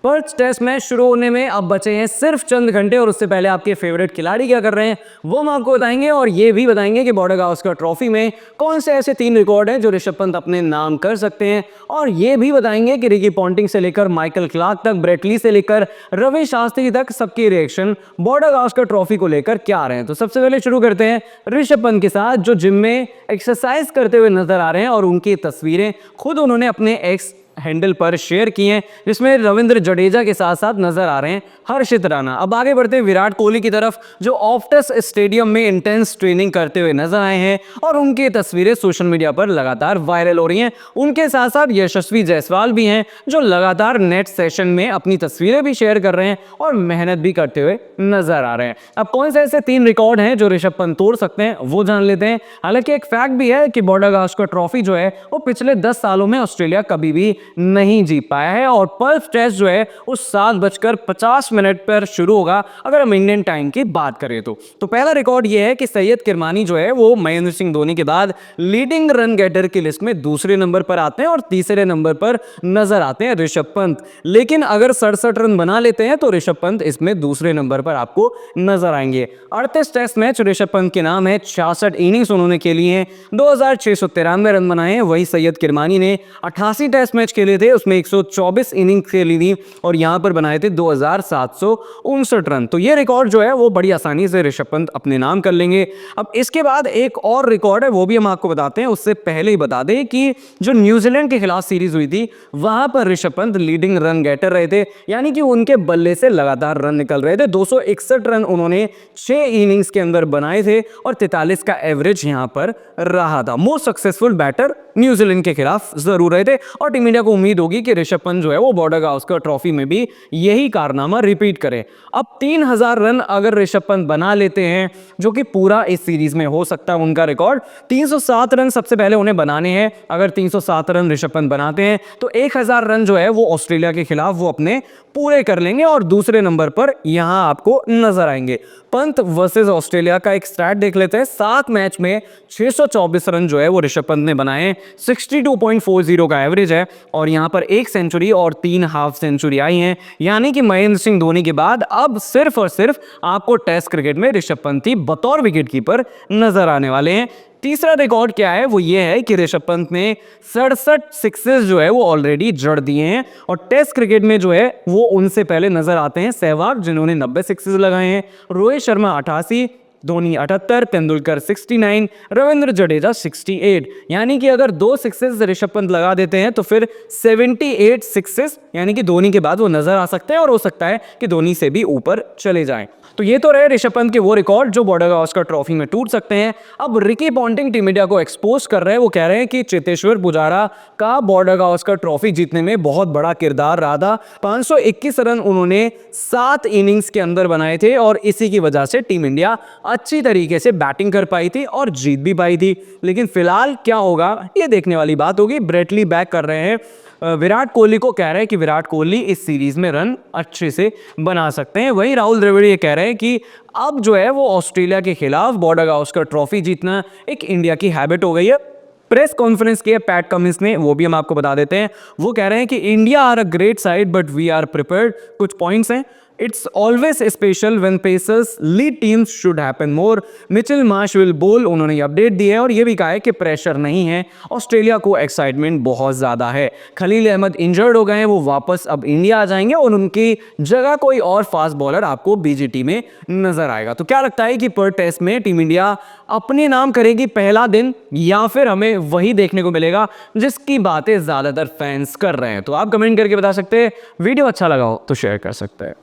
First test match शुरू होने में अब बचे हैं सिर्फ चंद घंटे और उससे पहले आपके फेवरेट खिलाड़ी क्या कर रहे हैं वो हम आपको बताएंगे और ये भी बताएंगे कि बॉर्डर गावस्कर ट्रॉफी में कौन से ऐसे 3 रिकॉर्ड हैं जो ऋषभ पंत अपने नाम कर सकते हैं और ये भी बताएंगे कि रिकी पॉन्टिंग से लेकर माइकल क्लार्क तक, ब्रेट ली से लेकर रवि शास्त्री तक सबके रिएक्शन बॉर्डर गावस्कर ट्रॉफी को लेकर क्या आ रहे हैं। तो सबसे पहले शुरू करते हैं ऋषभ पंत के साथ, जो जिम में एक्सरसाइज करते हुए नजर आ रहे हैं और उनकी तस्वीरें खुद उन्होंने अपने एक्स हैंडल पर शेयर किए हैं, जिसमें रविंद्र जडेजा के साथ साथ नजर आ रहे हैं हर्षित राणा। अब आगे बढ़ते हैं विराट कोहली की तरफ, जो ऑप्टस स्टेडियम में इंटेंस ट्रेनिंग करते हुए नजर आए हैं और उनकी तस्वीरें सोशल मीडिया पर लगातार वायरल हो रही हैं। उनके साथ साथ यशस्वी जायसवाल भी हैं जो लगातार नेट सेशन में अपनी तस्वीरें भी शेयर कर रहे हैं और मेहनत भी करते हुए नजर आ रहे हैं। अब कौन से ऐसे 3 रिकॉर्ड हैं जो ऋषभ पंत तोड़ सकते हैं वो जान लेते हैं। हालांकि एक फैक्ट भी है कि बॉर्डर गावस्कर ट्रॉफी जो है वो पिछले 10 सालों में ऑस्ट्रेलिया कभी भी नहीं जीत पाया है और फर्स्ट टेस्ट जो है वो 7:50 पर शुरू होगा अगर हम इंडियन टाइम की बात करें तो पहला रिकॉर्ड ये है कि सैयद किरमानी जो है वो महेंद्र सिंह धोनी के बाद लीडिंग रन गेटर की लिस्ट में दूसरे नंबर पर आते हैं और तीसरे नंबर पर नजर आते हैं ऋषभ पंत। लेकिन अगर 67 रन बना लेते हैं तो ऋषभ पंत इसमें दूसरे नंबर पर आपको नजर आएंगे। 38 टेस्ट मैच ऋषभ पंत के नाम है, 66 इनिंग्स उन्होंने खेली हैं, 2693 रन बनाए हैं। वही सैयद किरमानी ने 88 टेस्ट मैच खेले थे, उसमें 124 इनिंग खेली थी और यहां पर बनाए थे 2759 रन। तो ये रिकॉर्ड जो है वो बड़ी आसानी से ऋषभ पंत अपने नाम कर लेंगे। अब इसके बाद एक और रिकॉर्ड है वो भी हम आपको बताते हैं। उससे पहले ही बता दें कि जो न्यूजीलैंड के खिलाफ सीरीज हुई थी वहां पर Rishabh Pant leading run getter रहे थे, यानी कि उनके बल्ले से लगातार रन निकल रहे थे। 261 रन उन्होंने 6 इनिंग्स के अंदर बनाए थे और 43 का एवरेज यहां पर रहा था। मोस्ट सक्सेसफुल बैटर न्यूजीलैंड के खिलाफ जरूर रहे थे और टीम इंडिया को उम्मीद होगी कि ऋषभ पंत जो है वो बॉर्डर गावस्कर ट्रॉफी में भी यही कारनामा रिपीट करे। अब 3000 रन अगर ऋषभ पंत बना लेते हैं, जो कि पूरा इस सीरीज में हो सकता है उनका रिकॉर्ड, 307 रन सबसे पहले उन्हें बनाने हैं। अगर 307 रन ऋषभ पंत बनाते हैं तो 1000 रन जो है वो ऑस्ट्रेलिया के खिलाफ वो अपने पूरे कर लेंगे और दूसरे नंबर पर यहां आपको नजर आएंगे। पंत वर्सेस ऑस्ट्रेलिया का एक स्टैट देख लेते हैं। 7 मैच में 624 रन जो है वो ऋषभ पंत ने बनाए, 62.40 का एवरेज है और यहां पर 1 सेंचुरी और 3 हाफ सेंचुरी आई हैं। यानी कि महेंद्र सिंह धोनी के बाद अब सिर्फ और सिर्फ आपको टेस्ट क्रिकेट में ऋषभ पंत ही बतौर विकेटकीपर नजर आने वाले हैं। तीसरा रिकॉर्ड क्या है वो ये है कि ऋषभ पंत ने 67 सिक्सेस जो है वो ऑलरेडी जड़ दिए हैं और टेस्ट क्रिकेट में जो है वो उनसे पहले नजर आते हैं सहवाग, जिन्होंने 90 सिक्सेस लगाए हैं, रोहित शर्मा 88, धोनी 78, तेंदुलकर 69, रविंद्र जडेजा 68। यानी कि अगर 2 सिक्सेस ऋषभ पंत लगा देते हैं तो फिर 78 सिक्सेस यानी कि धोनी के बाद वो नजर आ सकते हैं और हो सकता है कि धोनी से भी ऊपर चले जाएं। तो ये तो रहे ऋषभ पंत के वो रिकॉर्ड जो बॉर्डर गावस्कर ट्रॉफी में टूट सकते हैं। अब रिकी पॉन्टिंग टीम इंडिया को एक्सपोज कर रहे हैं। वो कह रहे हैं कि चेतेश्वर पुजारा का बॉर्डर गावस्कर ट्रॉफी जीतने में बहुत बड़ा किरदार रहा था। 521 रन उन्होंने 7 इनिंग्स के अंदर बनाए थे और इसी की वजह से टीम इंडिया अच्छी तरीके से बैटिंग कर पाई थी और जीत भी पाई थी। लेकिन फिलहाल क्या होगा ये देखने वाली बात होगी। ब्रेट ली बैक कर रहे हैं, विराट कोहली को कह रहे हैं कि विराट कोहली इस सीरीज में रन अच्छे से बना सकते हैं। वही राहुल द्रविड़ ये कह रहे हैं कि अब जो है वो ऑस्ट्रेलिया के खिलाफ बॉर्डर गावस्कर ट्रॉफी जीतना एक इंडिया की हैबिट हो गई है। प्रेस कॉन्फ्रेंस की है पैट कमिंस ने, वो भी हम आपको बता देते हैं। वो कह रहे हैं कि India are a great side but we are prepared. कुछ पॉइंट्स हैं। It's always special when Pacers lead teams should happen more. Mitchell Marsh will बोल, उन्होंने अपडेट दी है और ये भी कहा है कि प्रेशर नहीं है, ऑस्ट्रेलिया को एक्साइटमेंट बहुत ज़्यादा है। खलील अहमद इंजर्ड हो गए हैं, वो वापस अब इंडिया आ जाएंगे और उनकी जगह कोई और फास्ट बॉलर आपको बीजीटी में नजर आएगा। तो क्या लगता है कि पर टेस्ट में टीम इंडिया अपने नाम करेगी पहला दिन या फिर हमें वही देखने को मिलेगा जिसकी बातें ज़्यादातर फैंस कर रहे हैं? तो आप कमेंट करके बता सकते हैं। वीडियो अच्छा लगा हो तो शेयर कर सकते हैं।